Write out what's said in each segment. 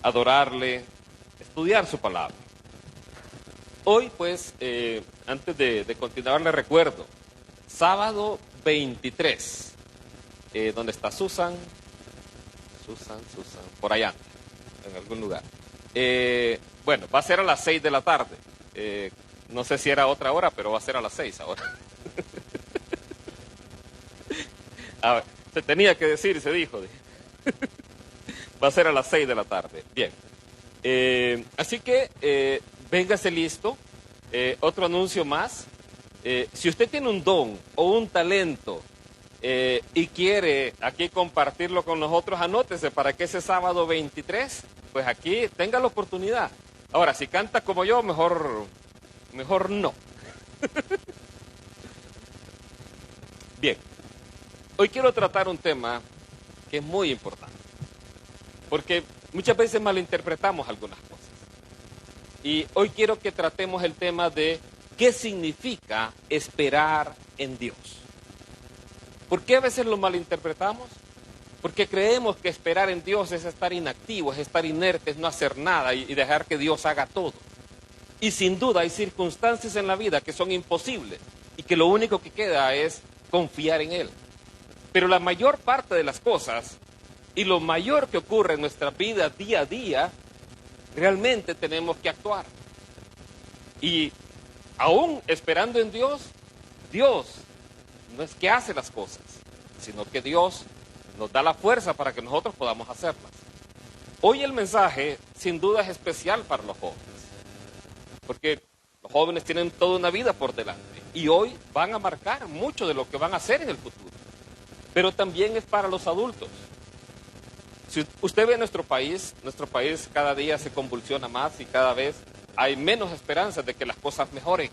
adorarle, estudiar su palabra. Hoy, pues, antes de continuar, le recuerdo, sábado 23, ¿dónde está Susan? Susan, por allá, en algún lugar. Bueno, va a ser a las 6 de la tarde. No sé si era otra hora, pero va a ser a las 6 ahora. A ver, se tenía que decir, se dijo. Va a ser a las 6 de la tarde. Bien. Así que véngase listo. Otro anuncio más. Si usted tiene un don o un talento y quiere aquí compartirlo con nosotros, anótese para que ese sábado 23, pues aquí tenga la oportunidad. Ahora, si canta como yo, mejor no. Bien. Hoy quiero tratar un tema que es muy importante, porque muchas veces malinterpretamos algunas cosas. Y hoy quiero que tratemos el tema de qué significa esperar en Dios. ¿Por qué a veces lo malinterpretamos? Porque creemos que esperar en Dios es estar inactivo, es estar inerte, es no hacer nada y dejar que Dios haga todo. Y sin duda hay circunstancias en la vida que son imposibles y que lo único que queda es confiar en Él. Pero la mayor parte de las cosas y lo mayor que ocurre en nuestra vida día a día, realmente tenemos que actuar. Y aún esperando en Dios, Dios no es que hace las cosas, sino que Dios nos da la fuerza para que nosotros podamos hacerlas. Hoy el mensaje sin duda es especial para los jóvenes, porque los jóvenes tienen toda una vida por delante y hoy van a marcar mucho de lo que van a hacer en el futuro. Pero también es para los adultos. Si usted ve nuestro país cada día se convulsiona más y cada vez hay menos esperanzas de que las cosas mejoren.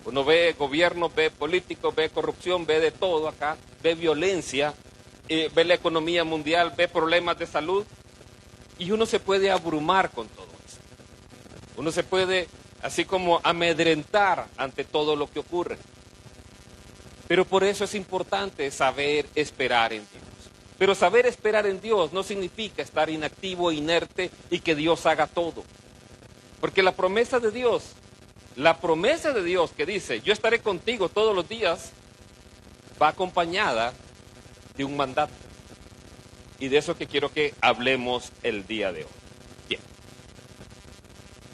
Uno ve gobierno, ve políticos, ve corrupción, ve de todo acá, ve violencia, ve la economía mundial, ve problemas de salud y uno se puede abrumar con todo eso. Uno se puede así como amedrentar ante todo lo que ocurre. Pero por eso es importante saber esperar en Dios. Pero saber esperar en Dios no significa estar inactivo, inerte y que Dios haga todo. Porque la promesa de Dios que dice, yo estaré contigo todos los días, va acompañada de un mandato. Y de eso que quiero que hablemos el día de hoy. Bien.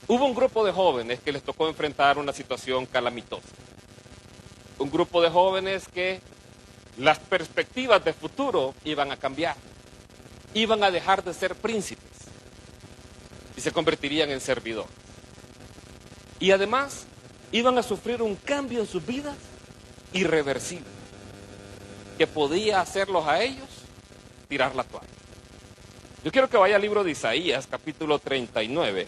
Hubo un grupo de jóvenes que les tocó enfrentar una situación calamitosa. Un grupo de jóvenes que las perspectivas de futuro iban a cambiar. Iban a dejar de ser príncipes y se convertirían en servidores. Y además iban a sufrir un cambio en sus vidas irreversible que podía hacerlos a ellos tirar la toalla. Yo quiero que vaya al libro de Isaías, capítulo 39.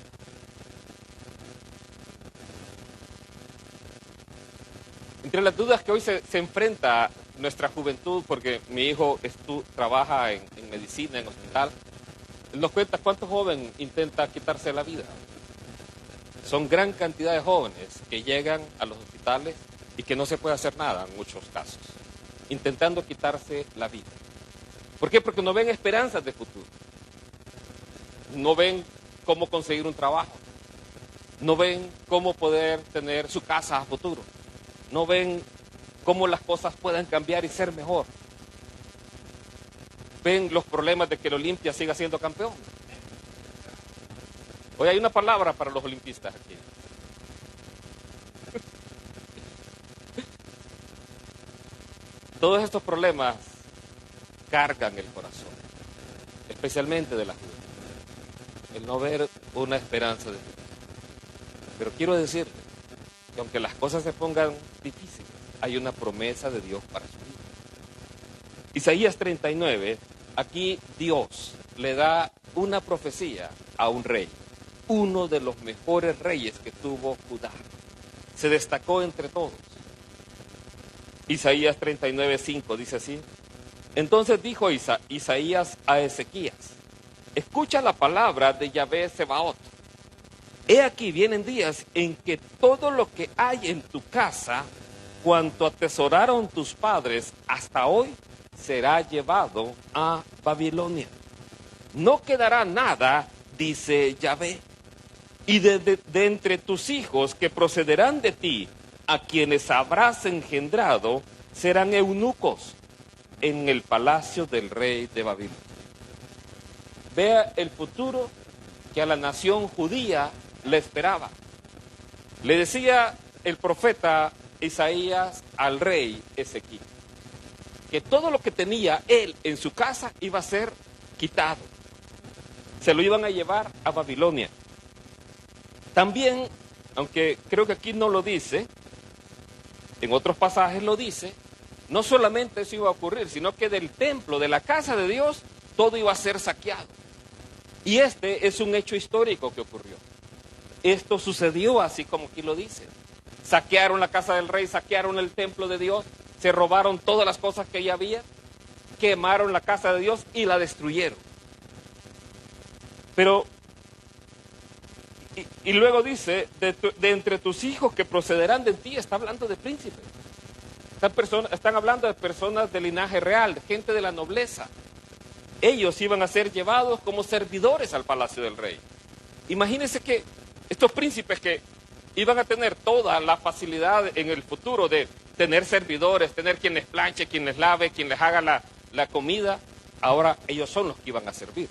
Entre las dudas que hoy se enfrenta nuestra juventud, porque mi hijo trabaja en medicina, en hospital, él nos cuenta cuántos jóvenes intenta quitarse la vida. Son gran cantidad de jóvenes que llegan a los hospitales y que no se puede hacer nada en muchos casos, intentando quitarse la vida. ¿Por qué? Porque no ven esperanzas de futuro. No ven cómo conseguir un trabajo. No ven cómo poder tener su casa a futuro. No ven cómo las cosas puedan cambiar y ser mejor. Ven los problemas de que el Olimpia siga siendo campeón. Hoy hay una palabra para los olimpistas aquí. Todos estos problemas cargan el corazón, especialmente de la juventud. El no ver una esperanza de futuro. Pero quiero decirle que aunque las cosas se pongan difíciles, hay una promesa de Dios para su vida. Isaías 39, aquí Dios le da una profecía a un rey, uno de los mejores reyes que tuvo Judá. Se destacó entre todos. Isaías 39:5 dice así: entonces dijo Isaías a Ezequías, escucha la palabra de Yahvé Sebaot. He aquí vienen días en que todo lo que hay en tu casa, cuanto atesoraron tus padres hasta hoy, será llevado a Babilonia. No quedará nada dice Yahvé. Y de entre tus hijos que procederán de ti, a quienes habrás engendrado, serán eunucos en el palacio del rey de Babilonia. Vea el futuro que a la nación judía le esperaba. Le decía el profeta Isaías al rey Ezequiel que todo lo que tenía él en su casa iba a ser quitado. Se lo iban a llevar a Babilonia. También, aunque creo que aquí no lo dice, en otros pasajes lo dice, no solamente eso iba a ocurrir, sino que del templo, de la casa de Dios, todo iba a ser saqueado. Y este es un hecho histórico que ocurrió. Esto sucedió así como aquí lo dice. Saquearon la casa del rey, saquearon el templo de Dios, se robaron todas las cosas que allí había, quemaron la casa de Dios y la destruyeron. Pero, y luego dice, de entre tus hijos que procederán de ti, está hablando de príncipes. Están hablando de personas de linaje real, de gente de la nobleza. Ellos iban a ser llevados como servidores al palacio del rey. Imagínense que estos príncipes que iban a tener toda la facilidad en el futuro de tener servidores, tener quien les planche, quien les lave, quien les haga la comida, ahora ellos son los que iban a servir.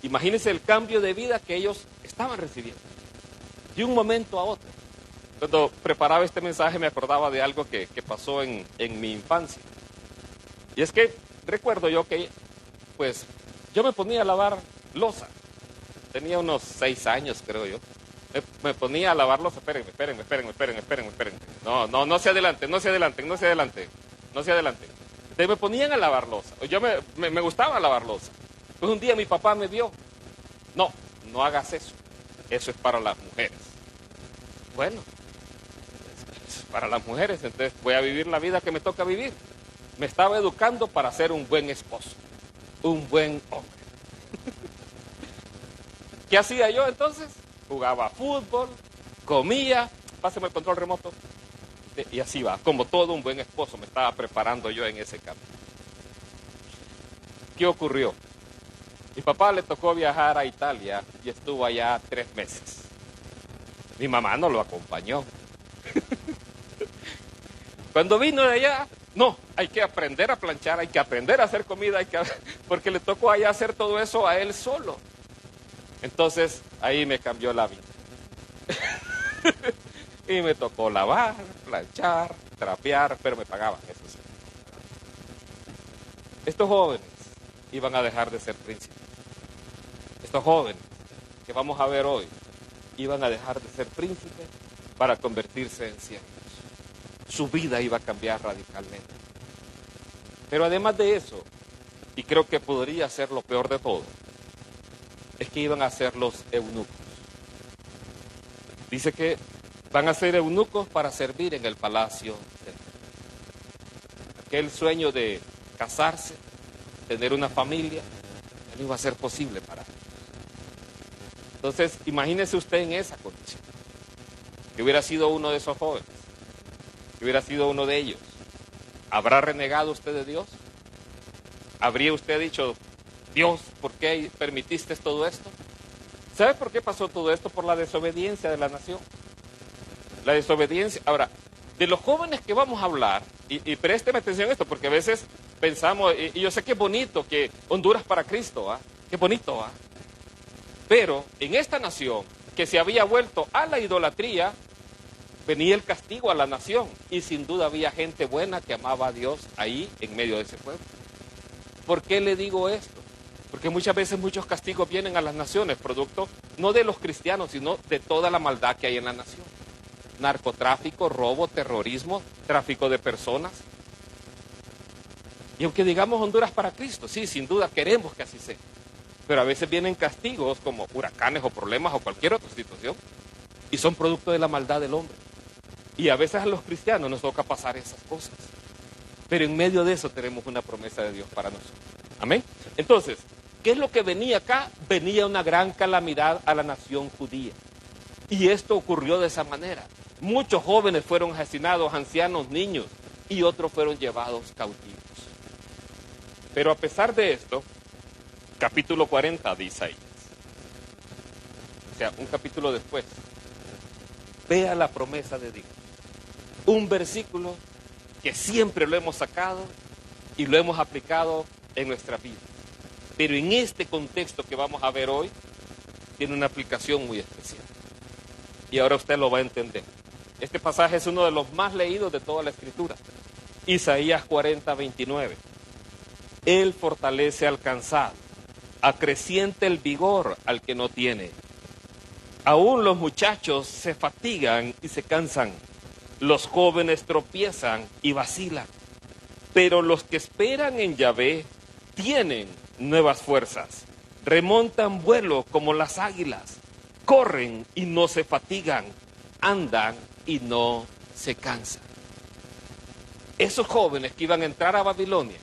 Imagínense el cambio de vida que ellos estaban recibiendo, de un momento a otro. Cuando preparaba este mensaje me acordaba de algo que pasó en mi infancia. Y es que recuerdo yo que, pues, yo me ponía a lavar loza. Tenía unos 6 años, creo yo. Me ponía a lavar loza. Espérenme. No se adelanten. Entonces me ponían a lavar loza. Yo me gustaba lavar loza. Pues un día mi papá me vio. No hagas eso. Eso es para las mujeres. Bueno, es para las mujeres, entonces voy a vivir la vida que me toca vivir. Me estaba educando para ser un buen esposo, un buen hombre. ¿Qué hacía yo entonces? Jugaba fútbol, comía, pásame el control remoto, y así va, como todo un buen esposo me estaba preparando yo en ese campo. ¿Qué ocurrió? Mi papá le tocó viajar a Italia y estuvo allá 3 meses. Mi mamá no lo acompañó. Cuando vino de allá, no, hay que aprender a planchar, hay que aprender a hacer comida, porque le tocó allá hacer todo eso a él solo. Entonces, ahí me cambió la vida. Y me tocó lavar, planchar, trapear, pero me pagaban, eso sí. Estos jóvenes iban a dejar de ser príncipes. Estos jóvenes que vamos a ver hoy, iban a dejar de ser príncipes para convertirse en siervos. Su vida iba a cambiar radicalmente. Pero además de eso, y creo que podría ser lo peor de todo, es que iban a ser los eunucos. Dice que van a ser eunucos para servir en el palacio del rey. Aquel sueño de casarse, tener una familia, no iba a ser posible para ellos. Entonces, imagínese usted en esa condición. Que hubiera sido uno de esos jóvenes, que hubiera sido uno de ellos. ¿Habrá renegado usted de Dios? ¿Habría usted dicho, Dios, ¿por qué permitiste todo esto? ¿Sabe por qué pasó todo esto? Por la desobediencia de la nación. La desobediencia. Ahora, de los jóvenes que vamos a hablar, y présteme atención a esto, porque a veces pensamos, y yo sé que es bonito que Honduras para Cristo, qué bonito, pero en esta nación que se había vuelto a la idolatría, venía el castigo a la nación, y sin duda había gente buena que amaba a Dios ahí en medio de ese pueblo. ¿Por qué le digo esto? Porque muchas veces muchos castigos vienen a las naciones, producto no de los cristianos, sino de toda la maldad que hay en la nación. Narcotráfico, robo, terrorismo, tráfico de personas. Y aunque digamos Honduras para Cristo, sí, sin duda queremos que así sea. Pero a veces vienen castigos como huracanes o problemas o cualquier otra situación, y son producto de la maldad del hombre. Y a veces a los cristianos nos toca pasar esas cosas. Pero en medio de eso tenemos una promesa de Dios para nosotros. Amén. Entonces, ¿qué es lo que venía acá? Venía una gran calamidad a la nación judía. Y esto ocurrió de esa manera. Muchos jóvenes fueron asesinados, ancianos, niños, y otros fueron llevados cautivos. Pero a pesar de esto, capítulo 40 de Isaías. sea, un capítulo después, vea la promesa de Dios. Un versículo que siempre lo hemos sacado y lo hemos aplicado en nuestra vida. Pero en este contexto que vamos a ver hoy, tiene una aplicación muy especial. Y ahora usted lo va a entender. Este pasaje es uno de los más leídos de toda la Escritura. Isaías 40:29. Él fortalece al cansado, acrecienta el vigor al que no tiene. Aún los muchachos se fatigan y se cansan. Los jóvenes tropiezan y vacilan. Pero los que esperan en Yahvé tienen nuevas fuerzas. Remontan vuelo como las águilas. Corren y no se fatigan. Andan y no se cansan. Esos jóvenes que iban a entrar a Babilonia,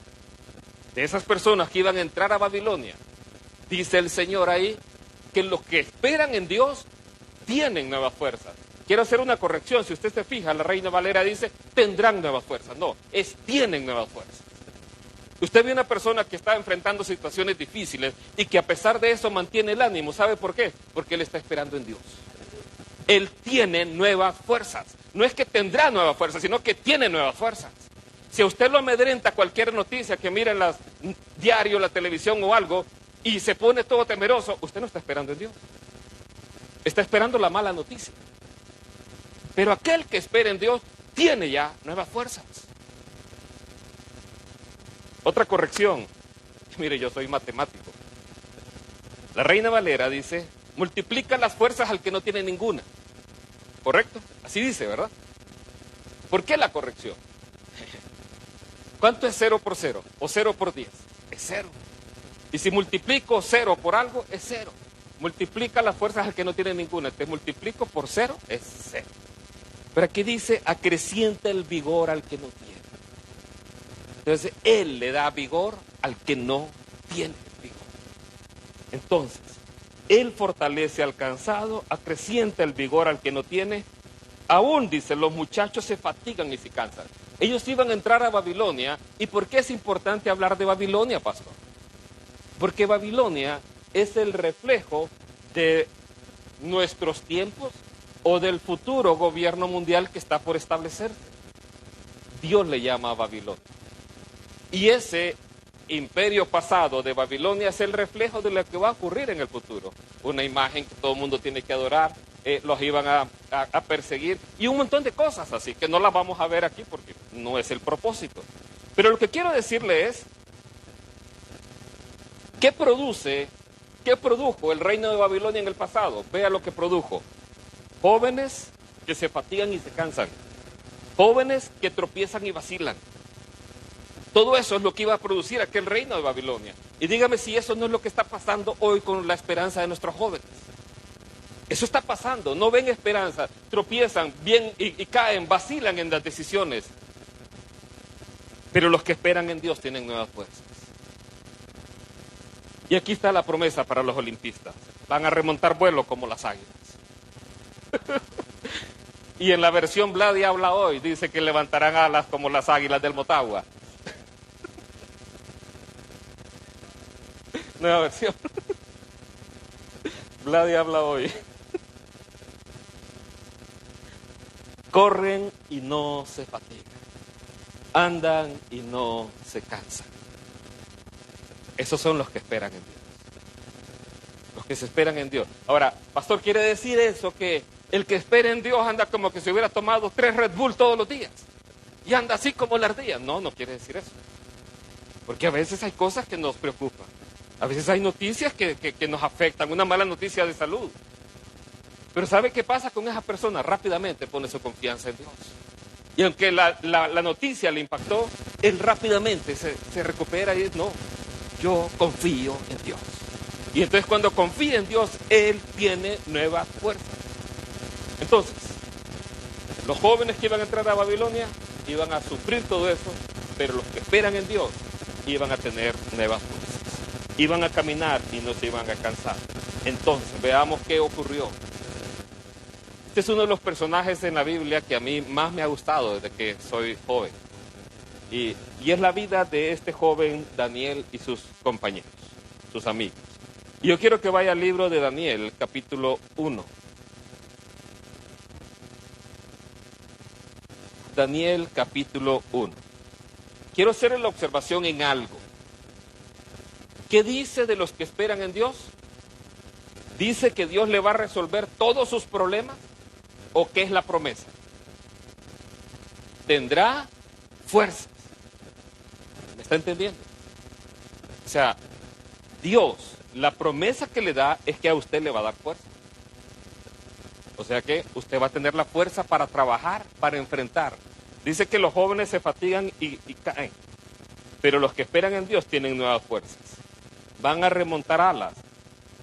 de esas personas que iban a entrar a Babilonia, dice el Señor ahí, que los que esperan en Dios tienen nuevas fuerzas. Quiero hacer una corrección, si usted se fija, la Reina Valera dice, tendrán nuevas fuerzas. No, es tienen nuevas fuerzas. Usted ve una persona que está enfrentando situaciones difíciles y que a pesar de eso mantiene el ánimo. ¿Sabe por qué? Porque él está esperando en Dios. Él tiene nuevas fuerzas. No es que tendrá nuevas fuerzas, sino que tiene nuevas fuerzas. Si a usted lo amedrenta cualquier noticia que mire en los diarios, la televisión o algo, y se pone todo temeroso, usted no está esperando en Dios. Está esperando la mala noticia. Pero aquel que espera en Dios tiene ya nuevas fuerzas. Otra corrección. Mire, yo soy matemático. La Reina Valera dice, multiplica las fuerzas al que no tiene ninguna. ¿Correcto? Así dice, ¿verdad? ¿Por qué la corrección? ¿Cuánto es 0 por 0? ¿O 0 por 10? Es 0. Y si multiplico 0 por algo, es 0. Multiplica las fuerzas al que no tiene ninguna. Te multiplico por 0, es 0. Pero aquí dice, acrecienta el vigor al que no tiene. Entonces, Él le da vigor al que no tiene vigor. Entonces, Él fortalece al cansado, acrecienta el vigor al que no tiene. Aún, dice, los muchachos se fatigan y se cansan. Ellos iban a entrar a Babilonia. ¿Y por qué es importante hablar de Babilonia, pastor? Porque Babilonia es el reflejo de nuestros tiempos o del futuro gobierno mundial que está por establecerse. Dios le llama a Babilonia. Y ese imperio pasado de Babilonia es el reflejo de lo que va a ocurrir en el futuro. Una imagen que todo el mundo tiene que adorar, los iban a perseguir y un montón de cosas así, que no las vamos a ver aquí porque no es el propósito. Pero lo que quiero decirle es, ¿qué produjo el reino de Babilonia en el pasado? Vea lo que produjo. Jóvenes que se fatigan y se cansan. Jóvenes que tropiezan y vacilan. Todo eso es lo que iba a producir aquel reino de Babilonia. Y dígame si eso no es lo que está pasando hoy con la esperanza de nuestros jóvenes. Eso está pasando, no ven esperanza, tropiezan bien y caen, vacilan en las decisiones. Pero los que esperan en Dios tienen nuevas fuerzas. Y aquí está la promesa para los olimpistas. Van a remontar vuelo como las águilas. Y en la versión Vladi habla hoy, dice que levantarán alas como las águilas del Motagua. Nueva versión. Vladi habla hoy. Corren y no se fatigan. Andan y no se cansan. Esos son los que esperan en Dios. Los que se esperan en Dios. Ahora, pastor, ¿quiere decir eso que el que espera en Dios anda como que se hubiera tomado 3 Red Bull todos los días? Y anda así como la ardilla. No, no quiere decir eso. Porque a veces hay cosas que nos preocupan. A veces hay noticias que nos afectan. Una mala noticia de salud. Pero ¿sabe qué pasa con esa persona? Rápidamente pone su confianza en Dios. Y aunque la noticia le impactó, él rápidamente se recupera y dice, no, yo confío en Dios. Y entonces cuando confía en Dios, él tiene nueva fuerza. Entonces, los jóvenes que iban a entrar a Babilonia iban a sufrir todo eso, pero los que esperan en Dios iban a tener nuevas fuerzas. Iban a caminar y no se iban a cansar. Entonces, veamos qué ocurrió. Este es uno de los personajes en la Biblia que a mí más me ha gustado desde que soy joven. Y es la vida de este joven Daniel y sus compañeros, sus amigos. Y yo quiero que vaya al libro de Daniel, capítulo 1. Daniel, capítulo 1. Quiero hacer la observación en algo. ¿Qué dice de los que esperan en Dios? ¿Dice que Dios le va a resolver todos sus problemas? ¿O qué es la promesa? Tendrá fuerzas. ¿Me está entendiendo? O sea, Dios, la promesa que le da es que a usted le va a dar fuerza. O sea que usted va a tener la fuerza para trabajar, para enfrentar. Dice que los jóvenes se fatigan y caen. Pero los que esperan en Dios tienen nuevas fuerzas. Van a remontar alas.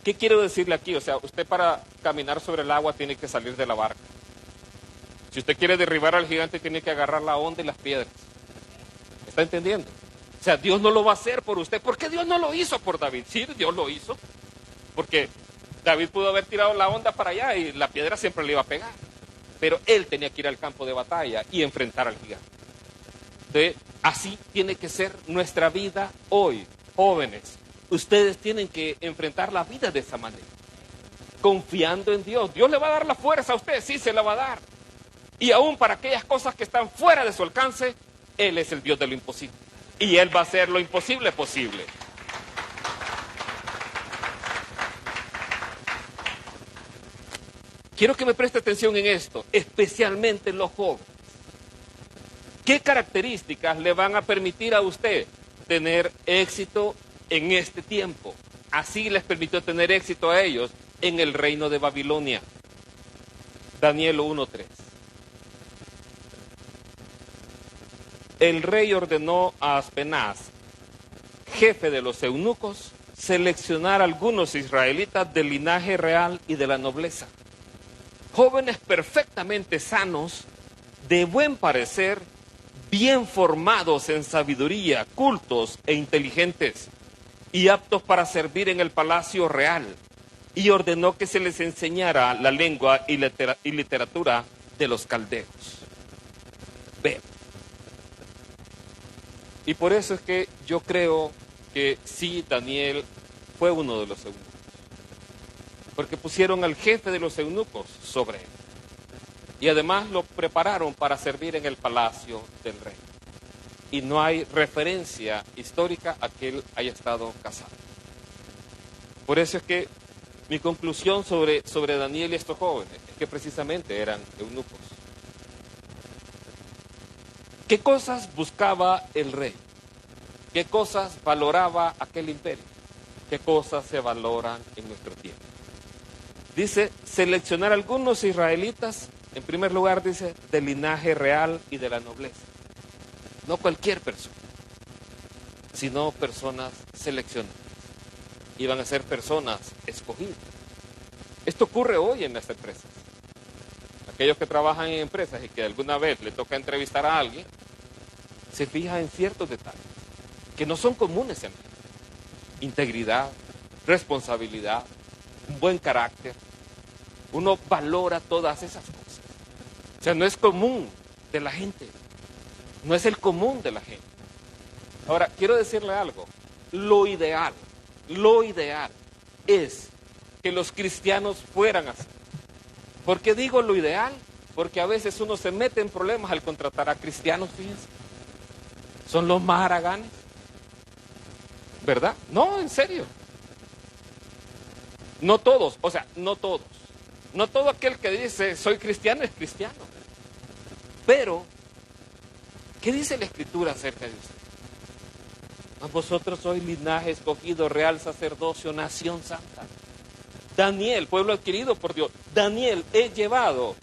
¿Qué quiero decirle aquí? O sea, usted para caminar sobre el agua tiene que salir de la barca. Si usted quiere derribar al gigante tiene que agarrar la onda y las piedras. ¿Está entendiendo? O sea, Dios no lo va a hacer por usted. ¿Por qué Dios no lo hizo por David? Sí, Dios lo hizo. Porque David pudo haber tirado la onda para allá y la piedra siempre le iba a pegar. Pero él tenía que ir al campo de batalla y enfrentar al gigante. Entonces, así tiene que ser nuestra vida hoy, jóvenes. Ustedes tienen que enfrentar la vida de esa manera. Confiando en Dios. Dios le va a dar la fuerza a usted, sí se la va a dar. Y aún para aquellas cosas que están fuera de su alcance, Él es el Dios de lo imposible. Y Él va a hacer lo imposible posible. Quiero que me preste atención en esto, especialmente los jóvenes. ¿Qué características le van a permitir a usted tener éxito en este tiempo? Así les permitió tener éxito a ellos en el reino de Babilonia. Daniel 1:3. El rey ordenó a Aspenaz, jefe de los eunucos, seleccionar a algunos israelitas del linaje real y de la nobleza. Jóvenes perfectamente sanos, de buen parecer, bien formados en sabiduría, cultos e inteligentes, y aptos para servir en el palacio real. Y ordenó que se les enseñara la lengua y literatura de los caldeos. Vean. Y por eso es que yo creo que sí, Daniel fue uno de los eunucos. Porque pusieron al jefe de los eunucos sobre él. Y además lo prepararon para servir en el palacio del rey. Y no hay referencia histórica a que él haya estado casado. Por eso es que mi conclusión sobre Daniel y estos jóvenes es que precisamente eran eunucos. ¿Qué cosas buscaba el rey? ¿Qué cosas valoraba aquel imperio? ¿Qué cosas se valoran en nuestro tiempo? Dice, seleccionar algunos israelitas, en primer lugar dice, del linaje real y de la nobleza. No cualquier persona, sino personas seleccionadas. Iban a ser personas escogidas. Esto ocurre hoy en las empresas. Aquellos que trabajan en empresas y que alguna vez le toca entrevistar a alguien, se fijan en ciertos detalles que no son comunes en la gente. Integridad, responsabilidad, un buen carácter. Uno valora todas esas cosas. O sea, no es común de la gente. No es el común de la gente. Ahora, quiero decirle algo. Lo ideal es que los cristianos fueran así. ¿Por qué digo lo ideal? Porque a veces uno se mete en problemas al contratar a cristianos, fíjense. Son los más haraganes. ¿Verdad? No, en serio. No todos, o sea, no todos. No todo aquel que dice soy cristiano es cristiano. Pero, ¿qué dice la Escritura acerca de usted? A vosotros sois linaje escogido, real sacerdocio, nación santa. Daniel, pueblo adquirido por Dios. Daniel es llevado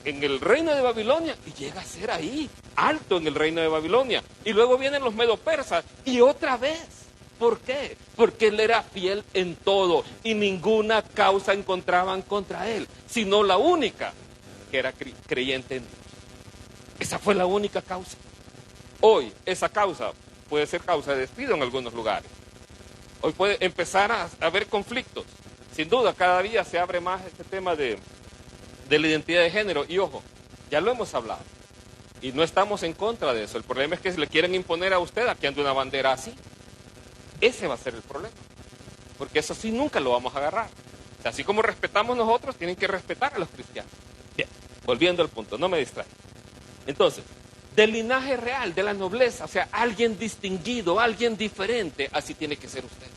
en el reino de Babilonia y llega a ser ahí, alto en el reino de Babilonia. Y luego vienen los medo-persas y otra vez. ¿Por qué? Porque él era fiel en todo y ninguna causa encontraban contra él, sino la única, que era creyente en Dios. Esa fue la única causa. Hoy esa causa puede ser causa de despido en algunos lugares. Hoy puede empezar a haber conflictos. Sin duda, cada día se abre más este tema de la identidad de género. Y ojo, ya lo hemos hablado. Y no estamos en contra de eso. El problema es que le quieren imponer a usted a que ande una bandera así. Ese va a ser el problema. porque eso sí nunca lo vamos a agarrar. O sea, así como respetamos nosotros, tienen que respetar a los cristianos. Bien, volviendo al punto, no me distraigo. Entonces, del linaje real, de la nobleza, o sea, alguien distinguido, alguien diferente, así tiene que ser usted.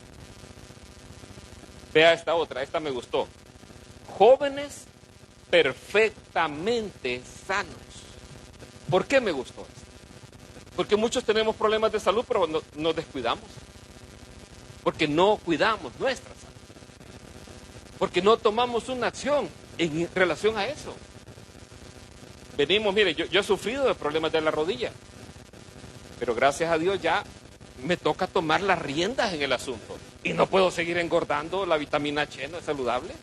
Vea esta otra, esta me gustó. Jóvenes perfectamente sanos. ¿Por qué me gustó esto? Porque muchos tenemos problemas de salud, pero nos descuidamos. Porque no cuidamos nuestra salud. Porque no tomamos una acción en relación a eso. Venimos, mire, yo he sufrido de problemas de la rodilla, pero gracias a Dios ya me toca tomar las riendas en el asunto. Y no puedo seguir engordando, la vitamina H no es saludable.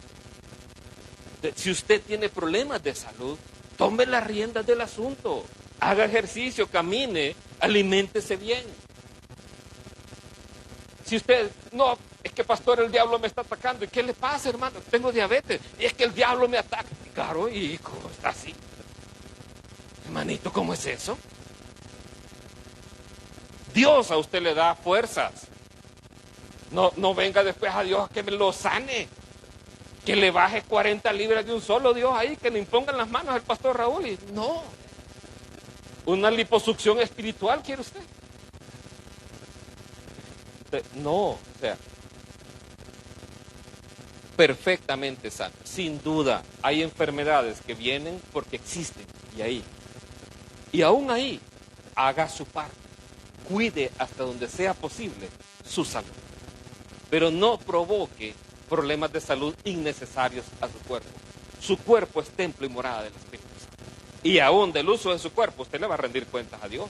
Si usted tiene problemas de salud, tome las riendas del asunto. Haga ejercicio, camine, aliméntese bien. Si usted, no, es que pastor, el diablo me está atacando. ¿Y qué le pasa, hermano? Tengo diabetes. Y es que el diablo me ataca. Claro, ¿y cómo está así? Hermanito, ¿cómo es eso? Dios a usted le da fuerzas. No venga después a Dios que me lo sane. Que le baje 40 libras de un solo Dios ahí, que le impongan las manos al pastor Raúl. Y no. Una liposucción espiritual, ¿quiere usted? No, o sea, perfectamente sano. Sin duda, hay enfermedades que vienen porque existen y aún ahí, haga su parte. Cuide hasta donde sea posible su salud. Pero no provoque problemas de salud innecesarios a su cuerpo. Su cuerpo es templo y morada del Espíritu Santo. Y aún del uso de su cuerpo, usted le va a rendir cuentas a Dios.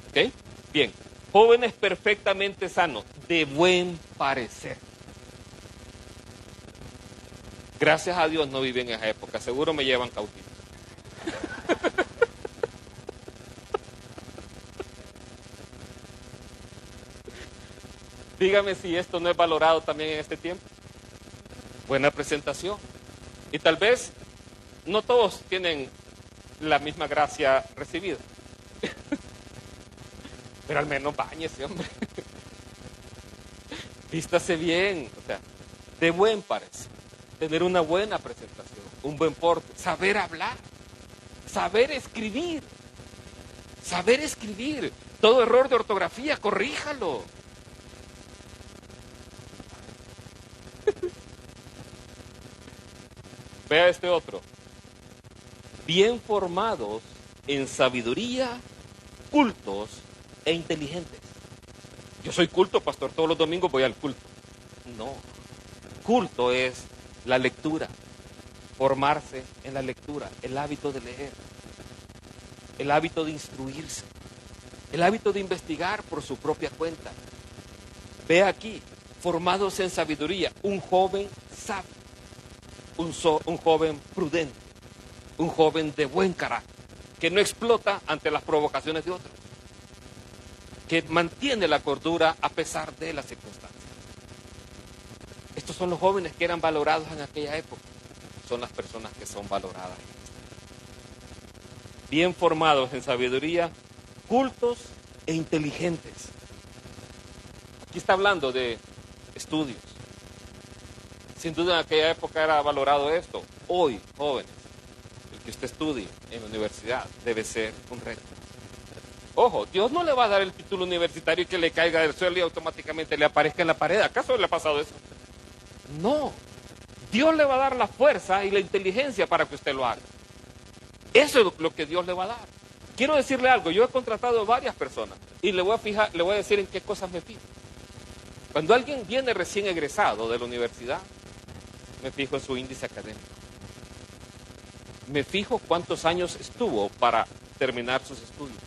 ¿Ok? Bien. Jóvenes perfectamente sanos, de buen parecer. Gracias a Dios no viví en esa época, seguro me llevan cautivo. Dígame si esto no es valorado también en este tiempo. Buena presentación. Y tal vez no todos tienen la misma gracia recibida. Pero al menos báñese, hombre. Vístase bien, o sea, de buen parecer. Tener una buena presentación, un buen porte, saber hablar, saber escribir. Saber escribir. Todo error de ortografía, corríjalo. Vea este otro. Bien formados en sabiduría, cultos e inteligentes. Yo soy culto, pastor, todos los domingos voy al culto. No. Culto es la lectura, formarse en la lectura, el hábito de leer, el hábito de instruirse, el hábito de investigar por su propia cuenta. Ve aquí, formados en sabiduría, un joven sabio, un joven prudente, un joven de buen carácter, que no explota ante las provocaciones de otros, que mantiene la cordura a pesar de las circunstancias. Estos son los jóvenes que eran valorados en aquella época. Son las personas que son valoradas. Bien formados en sabiduría, cultos e inteligentes. Aquí está hablando de estudios. Sin duda en aquella época era valorado esto. Hoy, jóvenes, el que usted estudie en la universidad debe ser un reto. Ojo, Dios no le va a dar el título universitario y que le caiga del suelo y automáticamente le aparezca en la pared. ¿Acaso le ha pasado eso? No. Dios le va a dar la fuerza y la inteligencia para que usted lo haga. Eso es lo que Dios le va a dar. Quiero decirle algo, yo he contratado a varias personas y le voy a decir en qué cosas me fijo. Cuando alguien viene recién egresado de la universidad, me fijo en su índice académico. Me fijo cuántos años estuvo para terminar sus estudios.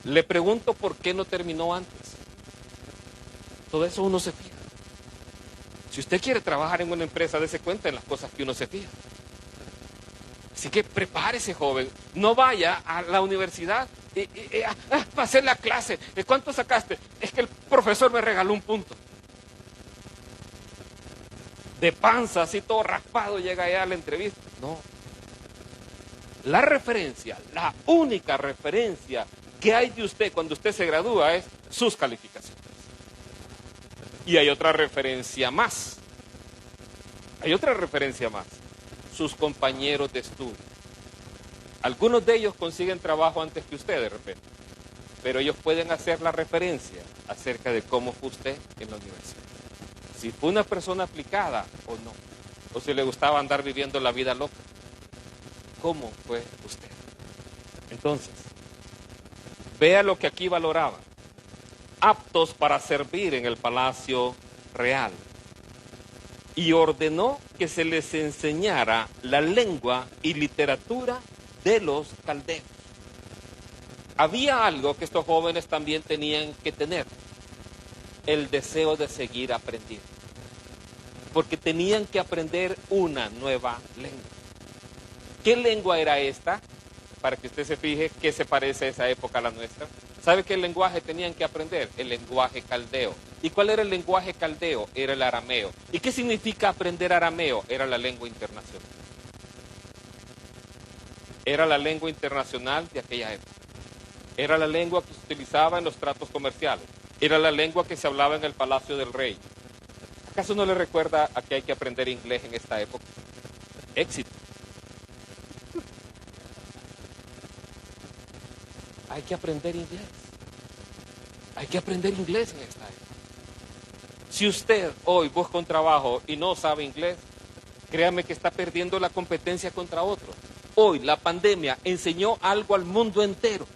Le pregunto por qué no terminó antes. Todo eso uno se fija. Si usted quiere trabajar en una empresa, dése cuenta en las cosas que uno se fija. Así que prepárese, joven. No vaya a la universidad para hacer la clase. ¿Cuánto sacaste? Es que el profesor me regaló un punto. De panza, así todo raspado, llega allá a la entrevista. No. La referencia, la única referencia que hay de usted cuando usted se gradúa es sus calificaciones. Y hay otra referencia más. Hay otra referencia más. Sus compañeros de estudio. Algunos de ellos consiguen trabajo antes que usted de repente, pero ellos pueden hacer la referencia acerca de cómo fue usted en la universidad. Si fue una persona aplicada o no, o si le gustaba andar viviendo la vida loca. ¿Cómo fue usted? Entonces, vea lo que aquí valoraba. Aptos para servir en el palacio real. Y ordenó que se les enseñara la lengua y literatura de los caldeos. Había algo que estos jóvenes también tenían que tener: el deseo de seguir aprendiendo, porque tenían que aprender una nueva lengua. ¿Qué lengua era esta? Para que usted se fije que se parece a esa época a la nuestra. ¿Sabe qué lenguaje tenían que aprender? El lenguaje caldeo. ¿Y cuál era el lenguaje caldeo? Era el arameo. ¿Y qué significa aprender arameo? Era la lengua internacional. Era la lengua internacional de aquella época. Era la lengua que se utilizaba en los tratos comerciales. Era la lengua que se hablaba en el palacio del rey. ¿Acaso no le recuerda a que hay que aprender inglés en esta época? Éxito. Hay que aprender inglés. Hay que aprender inglés en esta época. Si usted hoy busca un trabajo y no sabe inglés, créame que está perdiendo la competencia contra otros. Hoy la pandemia enseñó algo al mundo entero.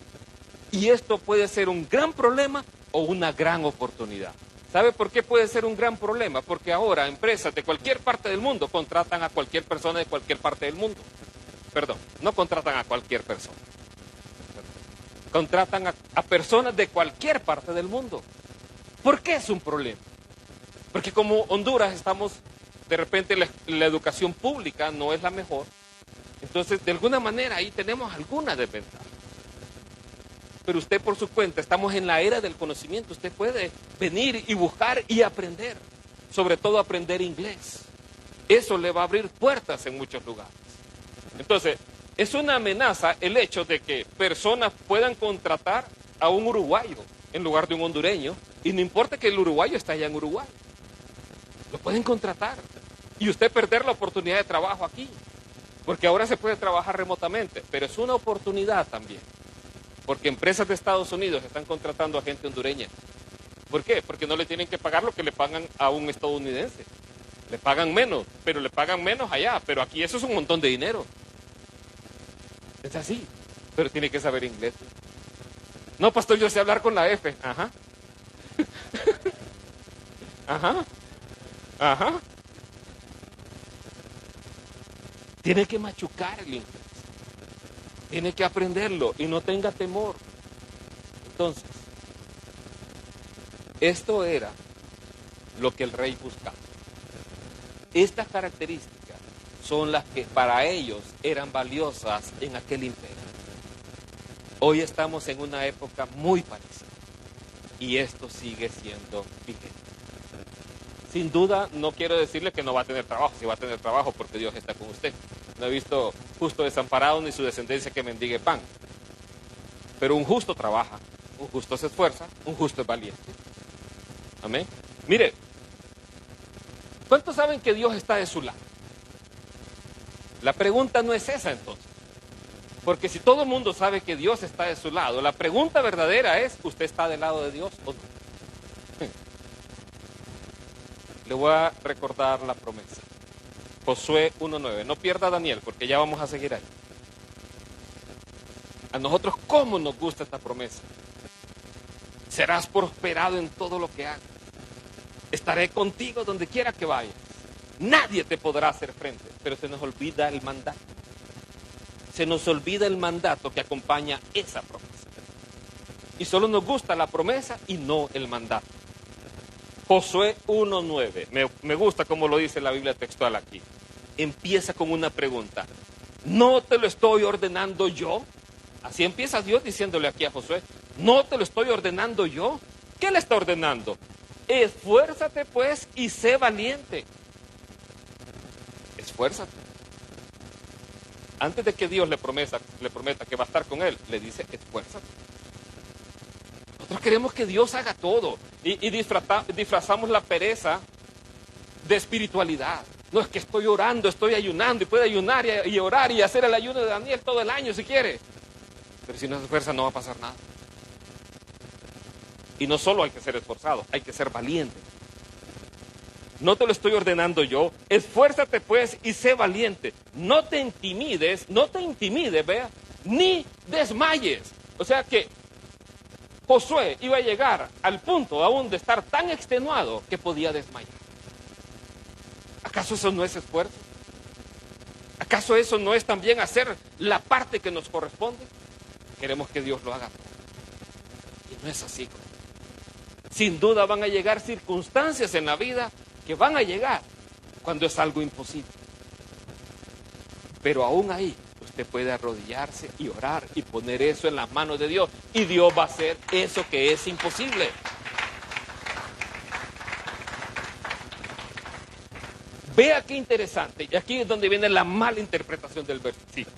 Y esto puede ser un gran problema o una gran oportunidad. ¿Sabe por qué puede ser un gran problema? Porque ahora empresas de cualquier parte del mundo contratan a cualquier persona de cualquier parte del mundo. Perdón, no contratan a cualquier persona. Contratan a personas de cualquier parte del mundo. ¿Por qué es un problema? Porque como Honduras estamos, de repente la educación pública no es la mejor. Entonces, de alguna manera ahí tenemos alguna desventaja. Pero usted por su cuenta, estamos en la era del conocimiento. Usted puede venir y buscar y aprender. Sobre todo aprender inglés. Eso le va a abrir puertas en muchos lugares. Entonces, es una amenaza el hecho de que personas puedan contratar a un uruguayo en lugar de un hondureño. Y no importa que el uruguayo esté allá en Uruguay. Lo pueden contratar. Y usted perder la oportunidad de trabajo aquí. Porque ahora se puede trabajar remotamente. Pero es una oportunidad también. Porque empresas de Estados Unidos están contratando a gente hondureña. ¿Por qué? Porque no le tienen que pagar lo que le pagan a un estadounidense. Le pagan menos, pero le pagan menos allá. Pero aquí eso es un montón de dinero. Es así. Pero tiene que saber inglés. No, pastor, yo sé hablar con la F. Ajá. Ajá. Ajá. Tiene que machucar el inglés. Tiene que aprenderlo y no tenga temor. Entonces, esto era lo que el rey buscaba. Estas características son las que para ellos eran valiosas en aquel imperio. Hoy estamos en una época muy parecida y esto sigue siendo vigente. Sin duda, no quiero decirle que no va a tener trabajo, si va a tener trabajo porque Dios está con usted. No he visto justo desamparado ni su descendencia que mendigue pan. Pero un justo trabaja, un justo se esfuerza, un justo es valiente. Amén. Mire, ¿cuántos saben que Dios está de su lado? La pregunta no es esa entonces. Porque si todo el mundo sabe que Dios está de su lado, la pregunta verdadera es, ¿usted está del lado de Dios o no? Le voy a recordar la promesa. Josué 1:9. No pierda a Daniel, porque ya vamos a seguir ahí. A nosotros, ¿cómo nos gusta esta promesa? Serás prosperado en todo lo que hagas. Estaré contigo donde quiera que vayas. Nadie te podrá hacer frente. Pero se nos olvida el mandato. Se nos olvida el mandato que acompaña esa promesa. Y solo nos gusta la promesa y no el mandato. Josué 1:9. Me gusta como lo dice la Biblia textual aquí. Empieza con una pregunta. ¿No te lo estoy ordenando yo? Así empieza Dios diciéndole aquí a Josué. ¿No te lo estoy ordenando yo? ¿Qué le está ordenando? Esfuérzate pues y sé valiente. Esfuérzate. Antes de que Dios le prometa que va a estar con él, le dice esfuérzate. Nosotros queremos que Dios haga todo y disfrazamos la pereza de espiritualidad. No es que estoy orando, estoy ayunando y puede ayunar y orar y hacer el ayuno de Daniel todo el año si quiere. Pero si no se esfuerza no va a pasar nada. Y no solo hay que ser esforzado, hay que ser valiente. No te lo estoy ordenando yo. Esfuérzate pues y sé valiente. No te intimides, vea, ni desmayes. O sea que Josué iba a llegar al punto aún de estar tan extenuado que podía desmayar. ¿Acaso eso no es esfuerzo? ¿Acaso eso no es también hacer la parte que nos corresponde? Queremos que Dios lo haga todo. Y no es así. Sin duda van a llegar circunstancias en la vida que van a llegar cuando es algo imposible. Pero aún ahí usted puede arrodillarse y orar y poner eso en las manos de Dios. Y Dios va a hacer eso que es imposible. Vea qué interesante. Y aquí es donde viene la mala interpretación del versículo.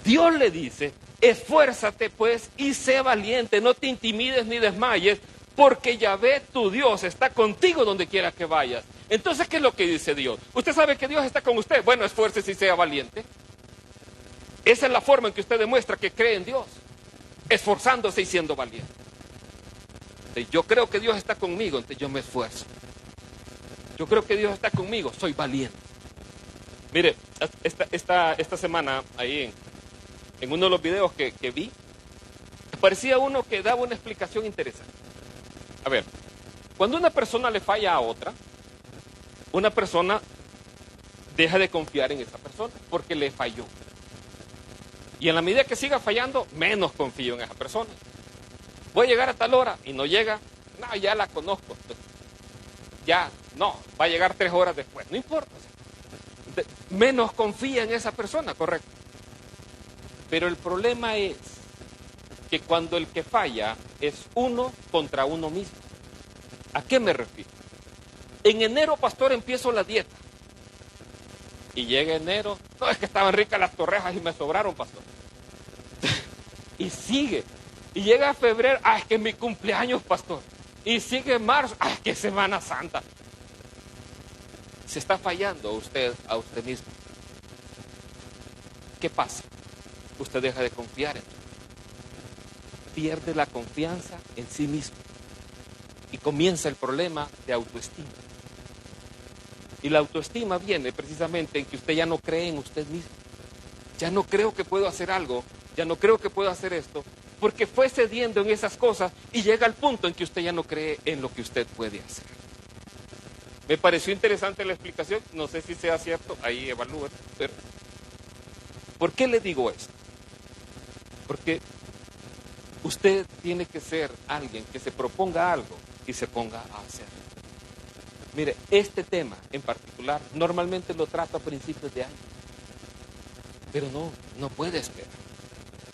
Dios le dice, esfuérzate pues y sé valiente, no te intimides ni desmayes, porque Yahvé tu Dios está contigo donde quiera que vayas. Entonces, ¿qué es lo que dice Dios? ¿Usted sabe que Dios está con usted? Bueno, esfuércese y sea valiente. Esa es la forma en que usted demuestra que cree en Dios, esforzándose y siendo valiente. Yo creo que Dios está conmigo, entonces yo me esfuerzo. Yo creo que Dios está conmigo, soy valiente. Mire, esta semana ahí en uno de los videos que vi, parecía uno que daba una explicación interesante. A ver, cuando una persona le falla a otra, una persona deja de confiar en esa persona porque le falló. Y en la medida que siga fallando, menos confío en esa persona. Voy a llegar a tal hora y no llega, no, ya la conozco. Ya, no, va a llegar 3 horas después, no importa. Menos confía en esa persona, correcto. Pero el problema es que cuando el que falla es uno contra uno mismo. ¿A qué me refiero? En enero, pastor, empiezo la dieta. Y llega enero, no, es que estaban ricas las torrejas y me sobraron, pastor. Y sigue. Y llega febrero, es que es mi cumpleaños, pastor. Y sigue marzo, es que es Semana Santa. Se está fallando usted a usted mismo. ¿Qué pasa? Usted deja de confiar en Dios. Pierde la confianza en sí mismo. Y comienza el problema de autoestima. Y la autoestima viene precisamente en que usted ya no cree en usted mismo. Ya no creo que puedo hacer algo, ya no creo que puedo hacer esto, porque fue cediendo en esas cosas y llega al punto en que usted ya no cree en lo que usted puede hacer. Me pareció interesante la explicación, no sé si sea cierto, ahí evalúen. Pero ¿por qué le digo esto? Porque usted tiene que ser alguien que se proponga algo y se ponga a hacerlo. Mire, este tema en particular normalmente lo trato a principios de año. Pero no puede esperar.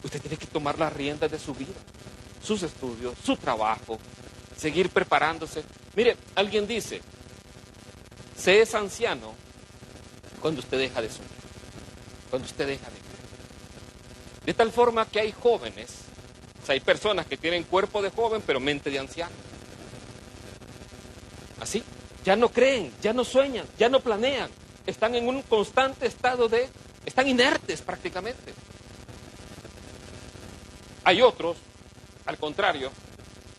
Usted tiene que tomar las riendas de su vida, sus estudios, su trabajo, seguir preparándose. Mire, alguien dice, se es anciano cuando usted deja de soñar, cuando usted deja de creer. De tal forma que hay jóvenes, o sea, hay personas que tienen cuerpo de joven pero mente de anciano. Así, ya no creen, ya no sueñan, ya no planean, están en un constante estado están inertes prácticamente. Hay otros, al contrario,